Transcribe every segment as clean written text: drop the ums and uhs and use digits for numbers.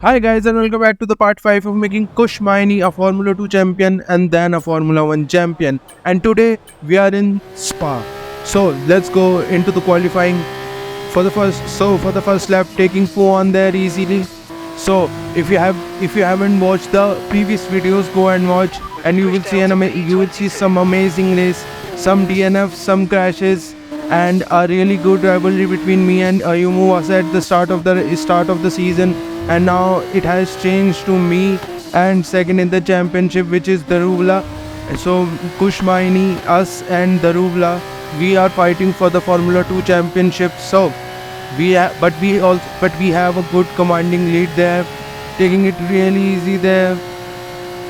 Hi guys and welcome back to the part 5 of making KUSH MAINI a Formula 2 champion and then a Formula 1 champion. And today we are in Spa. So let's go into the qualifying for the first lap, taking P1 there easily. So if you haven't watched the previous videos, go and watch and you will see some amazing race, some DNF, some crashes, and a really good rivalry between me and Ayumu was at the start of the season. And now it has changed to me and second in the championship, which is Darubla. So KUSH MAINI, us and Darubla, we are fighting for the Formula 2 championship. So we have a good commanding lead there, taking it really easy there.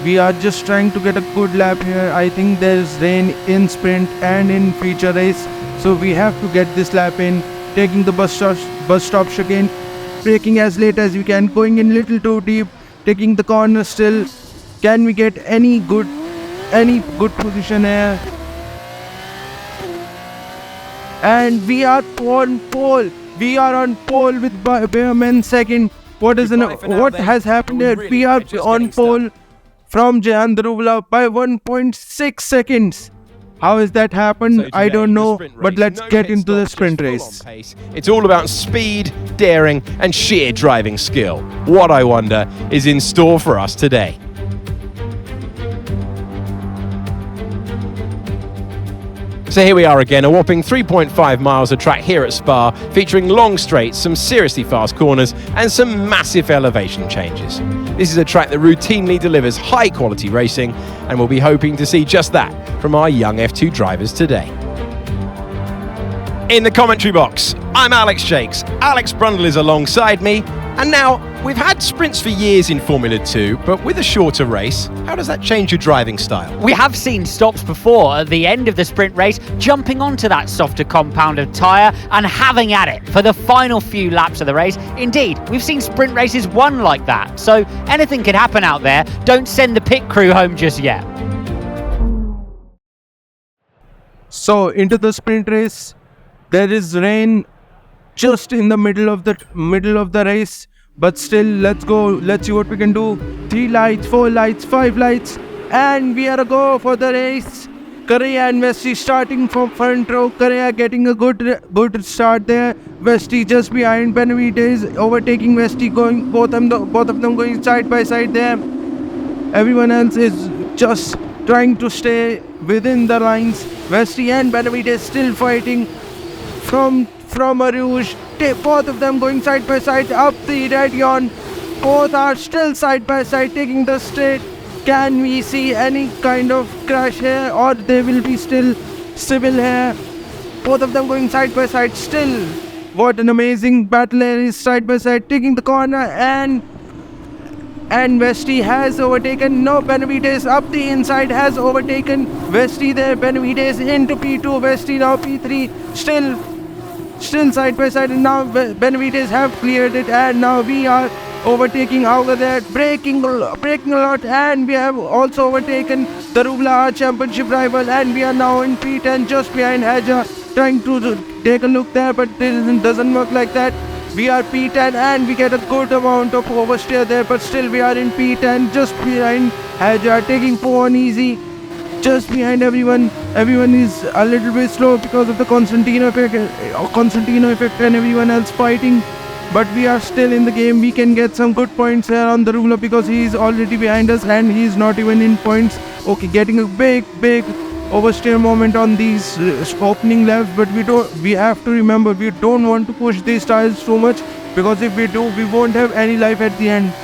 We are just trying to get a good lap here. I think there's rain in sprint and in feature race, so we have to get this lap in, taking the bus stop chicane, braking as late as we can, going in little too deep, taking the corner still. Can we get any good position here? And we are on pole. We are on pole with Behrman second. What has happened here? We are on pole from Jehan Darubla by 1.6 seconds. How has that happened? I don't know, but let's get into the sprint race. It's all about speed, daring, and sheer driving skill. What, I wonder, is in store for us today? So here we are again, a whopping 3.5 miles of track here at Spa, featuring long straights, some seriously fast corners, and some massive elevation changes. This is a track that routinely delivers high-quality racing, and we'll be hoping to see just that from our young F2 drivers today. In the commentary box, I'm Alex Shakes. Alex Brundle is alongside me, and now we've had sprints for years in Formula 2, but with a shorter race, how does that change your driving style? We have seen stops before at the end of the sprint race, jumping onto that softer compounded tyre and having at it for the final few laps of the race. Indeed, we've seen sprint races won like that, so anything can happen out there. Don't send the pit crew home just yet. So into the sprint race, there is rain just in the middle of the race, but still, let's go. Let's see what we can do. 3 lights, 4 lights, 5 lights, and we are a go for the race. Correa and Vesti starting from front row. Correa getting a good start there. Vesti just behind. Benavides overtaking Vesti, going both of them going side by side there. Everyone else is just trying to stay within the lines. Vesti and Benavides still fighting from Aruj. Both of them going side by side up the Radion. Both are still side by side taking the straight. Can we see any kind of crash here, or they will be still civil here? Both of them going side by side still. What an amazing battle here is side by side, taking the corner, and Vesti has overtaken. No, Benavides up the inside has overtaken Vesti there. Benavides into P2, Vesti now P3, still side by side, and now Benavides have cleared it, and now we are overtaking Hauger there, braking a lot, and we have also overtaken Darubla, our championship rival, and we are now in P10 just behind Haja, trying to take a look there, but it doesn't work like that. We are P10 and we get a good amount of oversteer there, but still we are in P10 just behind Haja, taking P1 easy. Just behind everyone. Everyone is a little bit slow because of the Constantino effect and everyone else fighting. But we are still in the game. We can get some good points here on the Darubla because he is already behind us and he is not even in points. Okay, getting a big oversteer moment on these opening laps, but we have to remember, we don't want to push these tires too much, because if we do, we won't have any life at the end.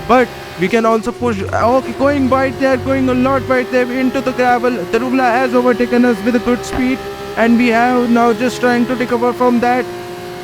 But we can also push. Okay, going wide there, going a lot wide there into the gravel. Darubla has overtaken us with a good speed, and we have now just trying to recover from that.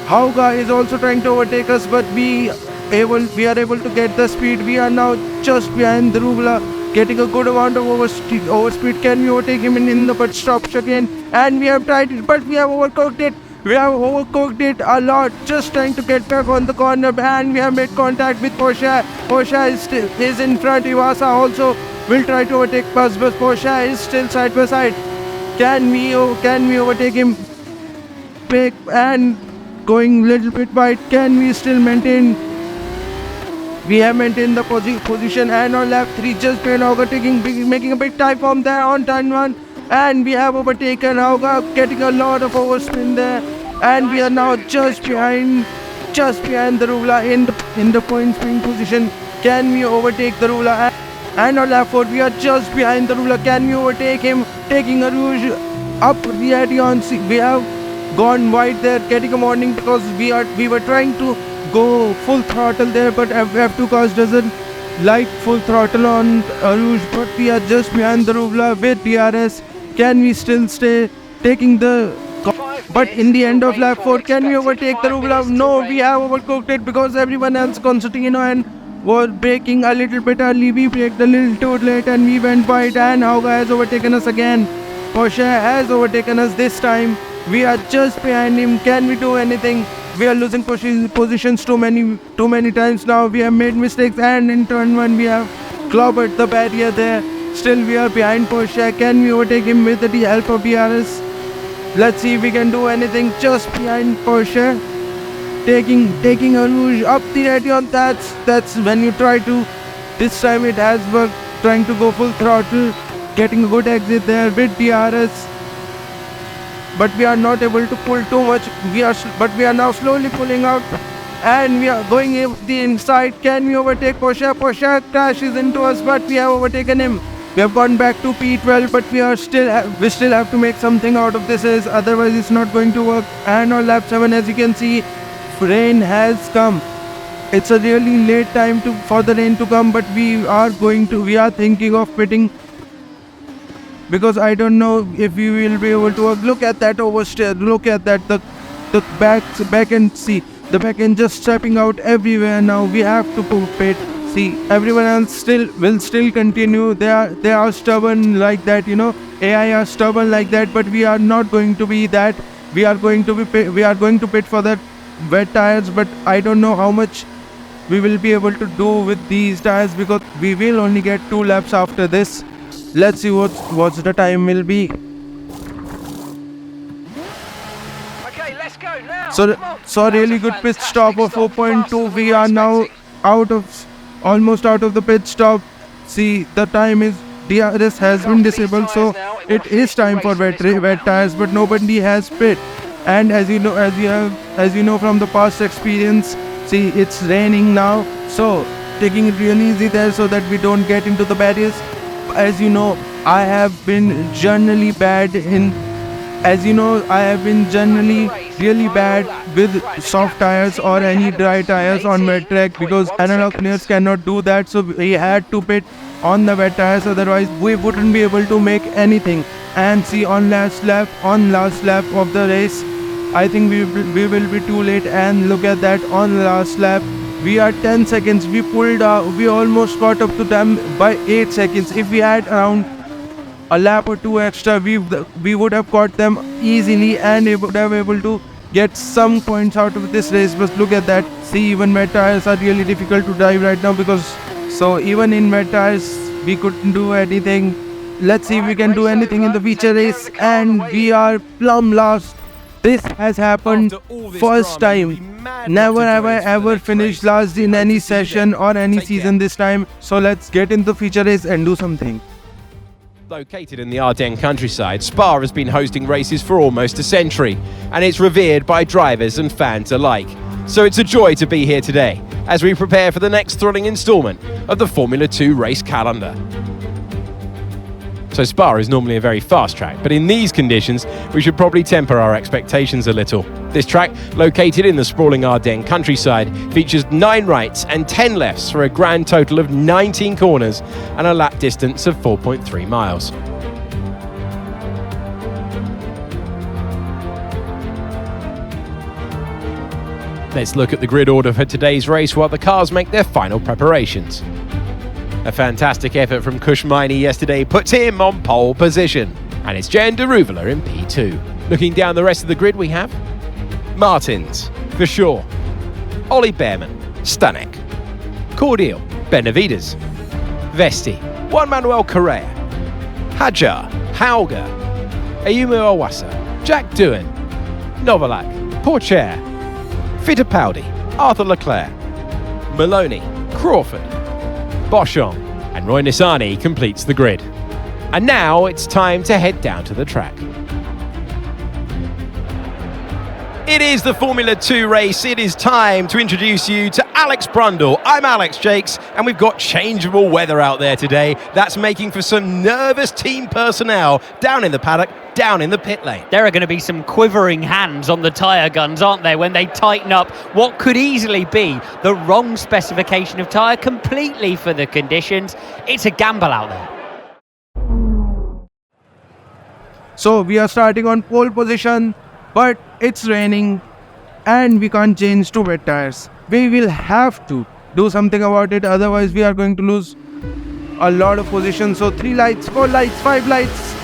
Hauga is also trying to overtake us, but we are able to get the speed. We are now just behind Darubla, getting a good amount of overspeed. Can we overtake him in the pit stop again? And we have tried it, but we have overcooked it. We have overcooked it a lot, just trying to get back on the corner, and we have made contact with Porsche. Porsche is in front. Iwasa also will try to overtake us, but Porsche is still side by side. Can we overtake him? And going little bit wide. Can we still maintain We have maintained the position, and on lap 3 just behind Hauga, making a big time from there on turn 1. And we have overtaken Hauga, getting a lot of overspin there. And we are now just behind the Rula in the point spring position. Can we overtake the Rula? And on lap 4 we are just behind the Rula. Can we overtake him? Taking a Rouge up the on. We have gone wide there, getting a warning because we were trying to go full throttle there, but F2 cars doesn't like full throttle on Rouge. But we are just behind the Rula with DRS. Can we still stay taking the? But in the end of lap 4, can we overtake the Rula? No, we have overcooked it because everyone else, Constantino and was braking a little bit early. We braked a little too late and we went wide, and Hauga has overtaken us again. Porsche has overtaken us this time. We are just behind him. Can we do anything? We are losing positions too many times now. We have made mistakes, and in turn 1 we have clobbered the barrier there. Still we are behind Porsche. Can we overtake him with the help of DRS? Let's see if we can do anything. Just behind Porsche, taking a Rouge up the Radion. That's when you try to. This time it has worked. Trying to go full throttle, getting a good exit there with DRS. But we are not able to pull too much. But we are now slowly pulling out, and we are going the inside. Can we overtake Porsche? Porsche crashes into us, but we have overtaken him. We have gone back to P12, but we still have to make something out of this race. Otherwise, it's not going to work. And on lap 7, as you can see, rain has come. It's a really late time for the rain to come, but we are thinking of pitting. Because I don't know if we will be able to work. Look at that oversteer. Look at that. The back end. See, the back end just stepping out everywhere now. We have to pit. See, everyone else will still continue. They are stubborn like that. AI are stubborn like that. But we are not going to be that. We are going to pit for that wet tires. But I don't know how much we will be able to do with these tires, because we will only get 2 laps after this. Let's see what the time will be. Okay, let's go now. So a really good pit stop of 4.2. We are now almost out of the pit stop. See, the time is DRS has been disabled, so it is time for wet tires, but nobody has pit. And as you know from the past experience, see, it's raining now, so taking it really easy there so that we don't get into the barriers. As you know, I have been generally really bad with soft tires or any dry tires on wet track, because analog players cannot do that. So we had to pit on the wet tires, otherwise we wouldn't be able to make anything. And see, on last lap of the race, I think we will be too late. And look at that, on last lap we are 10 seconds. We pulled out. We almost caught up to them by 8 seconds. If we had around a lap or 2 extra, we would have caught them easily and would have able to get some points out of this race. But look at that. See, even wet tires are really difficult to drive right now, so even in wet tires we couldn't do anything. Let's see if we can do anything in the feature race, and we are plumb last. This has happened first time. Never have I ever finished last in any session or any season this time. So let's get into the feature race and do something. Located in the Ardennes countryside, Spa has been hosting races for almost a century, and it's revered by drivers and fans alike. So it's a joy to be here today as we prepare for the next thrilling instalment of the Formula 2 race calendar. So Spa is normally a very fast track, but in these conditions, we should probably temper our expectations a little. This track, located in the sprawling Ardennes countryside, features 9 rights and 10 lefts for a grand total of 19 corners and a lap distance of 4.3 miles. Let's look at the grid order for today's race while the cars make their final preparations. A fantastic effort from KUSH MAINI yesterday puts him on pole position, and it's Jen Deruvela in P2. Looking down the rest of the grid, we have Martins, for sure, Ollie Behrman, Stanek, Cordial, Benavides, Vesti, Juan Manuel Correa, Hajar, Hauga, Ayumu Awasa, Jack Doohan, Novalak, Porcher, Fittipaldi, Arthur Leclerc, Maloney, Crawford, Boschon, and Roy Nissany completes the grid. And now it's time to head down to the track. It is the Formula 2 race. It is time to introduce you to Alex Brundle. I'm Alex Jakes, and we've got changeable weather out there today. That's making for some nervous team personnel down in the paddock, down in the pit lane. There are going to be some quivering hands on the tyre guns, aren't there, when they tighten up what could easily be the wrong specification of tyre completely for the conditions. It's a gamble out there. So we are starting on pole position, but it's raining and we can't change to wet tires. We will have to do something about it, otherwise we are going to lose a lot of positions. So 3 lights, 4 lights, 5 lights,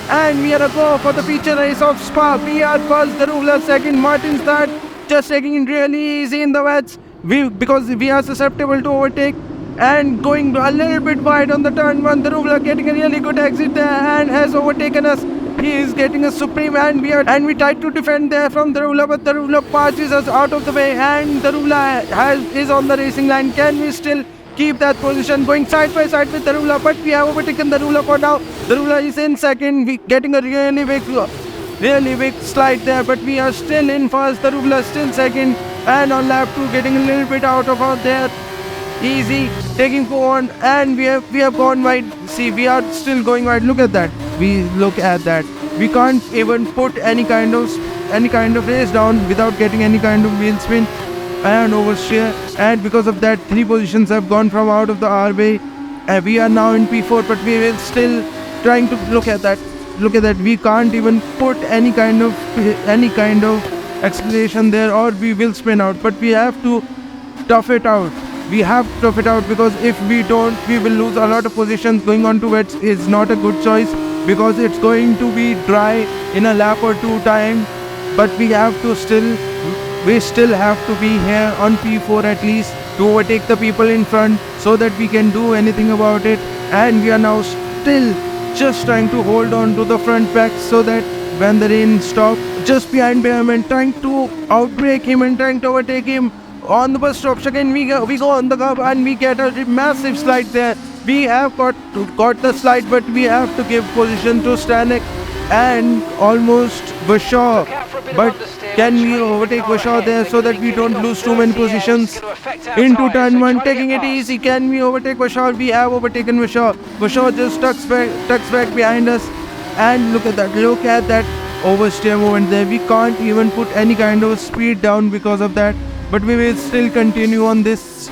and we are a go for the feature race of Spa. We are first, the ruler second, Martin's third, just taking it really easy in the wets because we are susceptible to overtake and going a little bit wide on the turn 1. The ruler getting a really good exit there and has overtaken us. He is getting a supreme, and we tried to defend there from the ruler, but the ruler passes us out of the way, and the ruler is on the racing line. Can we still keep that position, going side by side with the ruler? But we have overtaken the ruler for now. The ruler is in second. We getting a really big slide there, but we are still in first. The ruler still second, and on lap 2 getting a little bit out there. Easy, taking forward, and we have gone wide. See, we are still going wide. Look at that. We can't even put any kind of race down without getting any kind of wheel spin and oversteer. And because of that, 3 positions have gone from out of our way. We are now in P4, but we will still trying to look at that. We can't even put any kind of acceleration there, or we will spin out. But we have to tough it out. Because if we don't, we will lose a lot of positions. Going on to wets is not a good choice because it's going to be dry in a lap or 2 time. But we still have to be here on P4 at least to overtake the people in front so that we can do anything about it. And we are now still just trying to hold on to the front pack so that when the rain stops, just behind him and trying to outbrake him and trying to overtake him. On the bus stops again, we go on the curb and we get a massive slide there. We have got the slide, but we have to give position to Stanek and almost Vashaw. But can we overtake Vashaw there so that we don't lose too many positions? Into turn 1, taking it easy. Can we overtake Vashaw? We have overtaken Vashaw. Vashaw just tucks back behind us. And look at that oversteer movement there. We can't even put any kind of speed down because of that. But we will still continue on this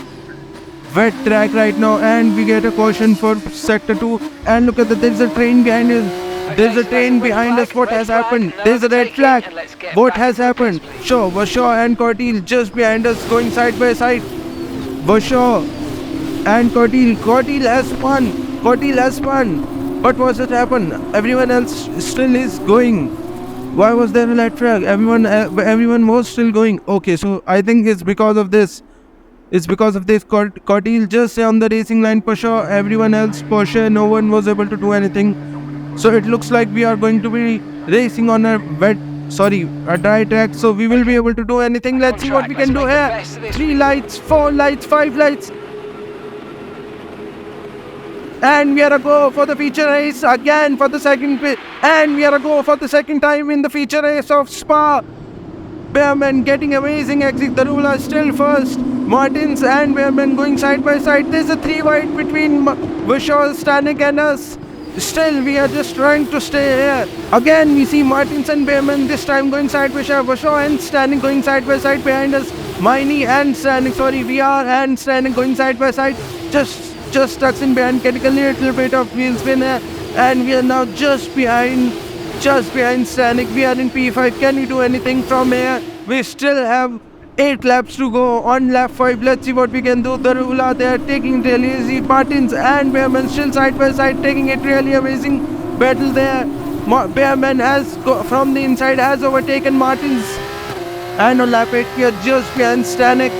wet track right now, and we get a caution for sector 2. And look at that, there's a train behind us. There's a train behind us. What has happened? There's a red flag. What has happened? Sure, Vashaw and Cortil just behind us, going side by side. Vashaw and Cortil. Cortil has spun. But what's it happen? Everyone else still is going. Why was there a red flag? Everyone was still going. Okay, so I think it's because of this. Cortil just on the racing line, Porsche. Everyone else, Porsche, no one was able to do anything. So it looks like we are going to be racing on a dry track. So we will be able to do anything. Let's see what we can do here. 3 lights, 4 lights, 5 lights. And we are a go for the feature race again for the second pit. And we are a go for the second time in the feature race of Spa. Behrman getting amazing exit. The ruler still first. Martins and Behrman going side by side. There's a 3 wide between Vashaw, Stanek and us. Still, we are just trying to stay here. Again, we see Martins and Behrman this time going side by side. Vashaw and Stanek going side by side behind us. MAINI and Stanek, VR and Stanek going side by side. Just tucks in behind, getting a little bit of wheel spin here, and we are now just behind Stanek. We are in P5. Can we do anything from here? We still have 8 laps to go. On lap 5, let's see what we can do. The ruler there taking it really easy. Martins and Behrman still side by side, taking it really amazing battle there. Behrman has from the inside has overtaken Martins, and on lap 8 we are just behind Stanek.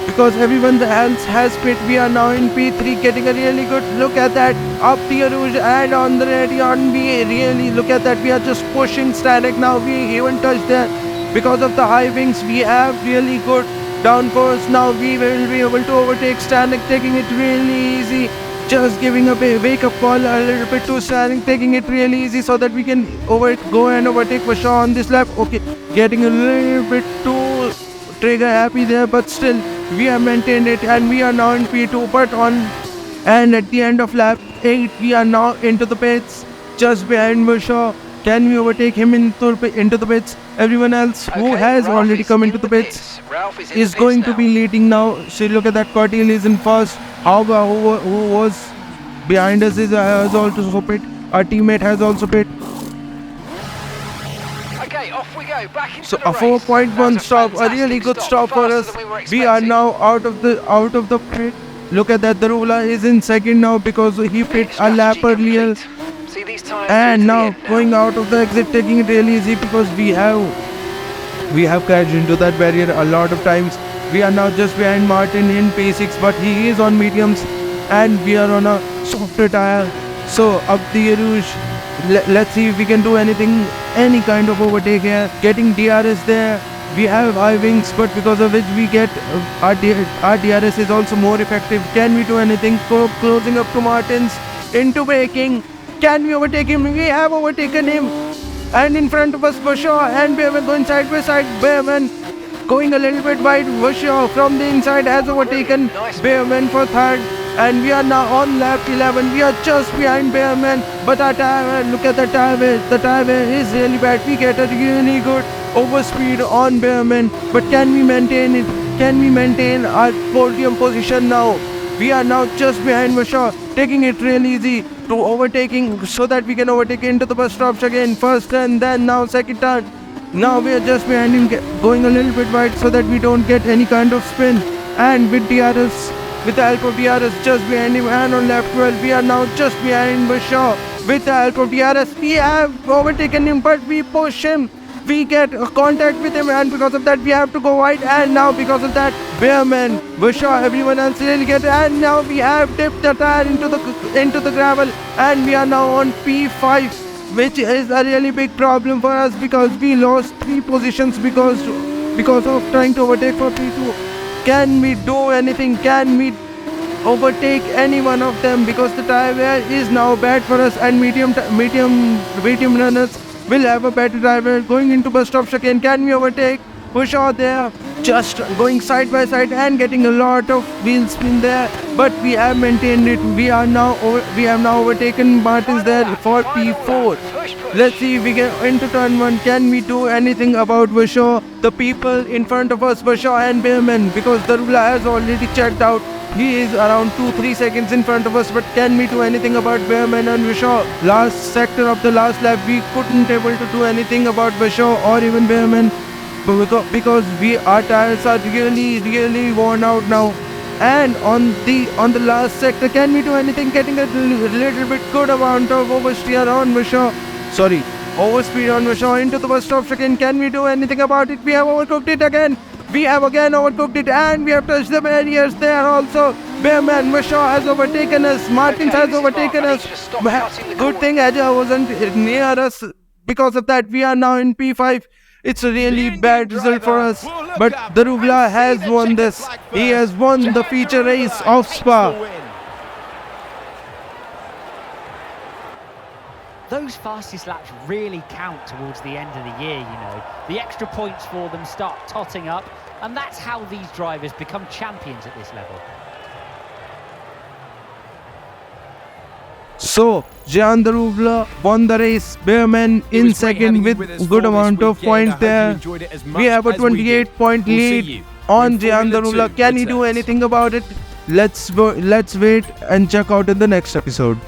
Because everyone else has pit. We are now in P3, getting a really good look at that. Up the Rouge and on the Radion, we really look at that. We are just pushing Stanek now. We even touched there. Because of the high wings, we have really good downforce. Now we will be able to overtake Stanek, taking it really easy. Just giving a wake up call a little bit to Stanek, taking it really easy so that we can go and overtake for sure on this lap. Okay, getting a little bit too trigger happy there, but still we have maintained it and we are now in P2. And at the end of lap 8, we are now into the pits, just behind Bushaw. Can we overtake him into the pits? Everyone else who Okay, has Ralph already is come in into the the pits Ralph is in is the going pits to be leading now. See, look at that. Cortil is in first. However, who was behind us has also pit. Our teammate has also pit. Okay, off we go. Back into So the a race. 4.1 That was stop, a fantastic really good stop for faster us. than we were We are expecting. now out of the pit. Look at that. Darula is in second now because he pit a lap Strategy earlier. complete. See these tyres And through to the now end going out of the exit, taking it really easy because we have crashed into that barrier a lot of times. We are now just behind Martin in P6, but he is on mediums and we are on a softer tire. So up the Rouge, let's see if we can do anything, any kind of overtake here. Getting DRS there. We have high wings, but because of which we get our DRS is also more effective. Can we do anything? Closing up to Martins into braking. Can we overtake him? We have overtaken him. And in front of us, Bushaw and Behrman going side by side. Behrman going a little bit wide. Bushaw from the inside has overtaken Behrman for third. And we are now on lap 11. We are just behind Behrman. But our tire, look at the tire wear. The tire wear is really bad. We get a really good overspeed on Behrman. But can we maintain it? Can we maintain our podium position now? We are now just behind Bushaw, taking it really easy to overtaking so that we can overtake into the bus stops again. First turn, then now second turn. Now we are just behind him, going a little bit wide so that we don't get any kind of spin. And with DRS, with the help of DRS just behind him, and on lap 12, we are now just behind Bushaw. With the help of DRS, we have overtaken him, but we push him. We get a contact with him, and because of that we have to go wide. And now because of that, Behrman, Bushaw, everyone else really get it. And now we have dipped the tire into the gravel, and we are now on P5, which is a really big problem for us because we lost 3 positions because of trying to overtake for P2. Can we do anything? Can we overtake any one of them? Because the tire wear is now bad for us, and medium runners will have a better driver. Going into bus stops again. Can we overtake? Bushaw there, just going side by side and getting a lot of wheel spin there, but we have maintained it. We have now overtaken Martins there for P4. Let's see if we get into turn 1. Can we do anything about Bushaw? The people in front of us, Bushaw and Behrman, because Darula has already checked out. He is around 2-3 seconds in front of us, but can we do anything about Behrman and Bushaw? Last sector of the last lap, we couldn't able to do anything about Bushaw or even Behrman because our tires are really worn out now. And on the last sector, can we do anything? Getting a little bit good amount of oversteer on Bushaw. Overspeed on Bushaw into the bus stops again. Can we do anything about it? We have overcooked it again. We have again overcooked it, and we have touched the barriers there also. Behrman, Bushaw has overtaken us. Martins has overtaken us. Good thing Aja wasn't near us. Because of that, we are now in P5. It's a really bad result for us. But Darula has won this. He has won the feature race of Spa. Those fastest laps really count towards the end of the year, you know. The extra points for them start totting up, and that's how these drivers become champions at this level. So, Jan Darula won the race. Behrman in second with good amount of points there. We have a 28-point lead on Jan Darula. Can he do anything about it? Let's wait and check out in the next episode.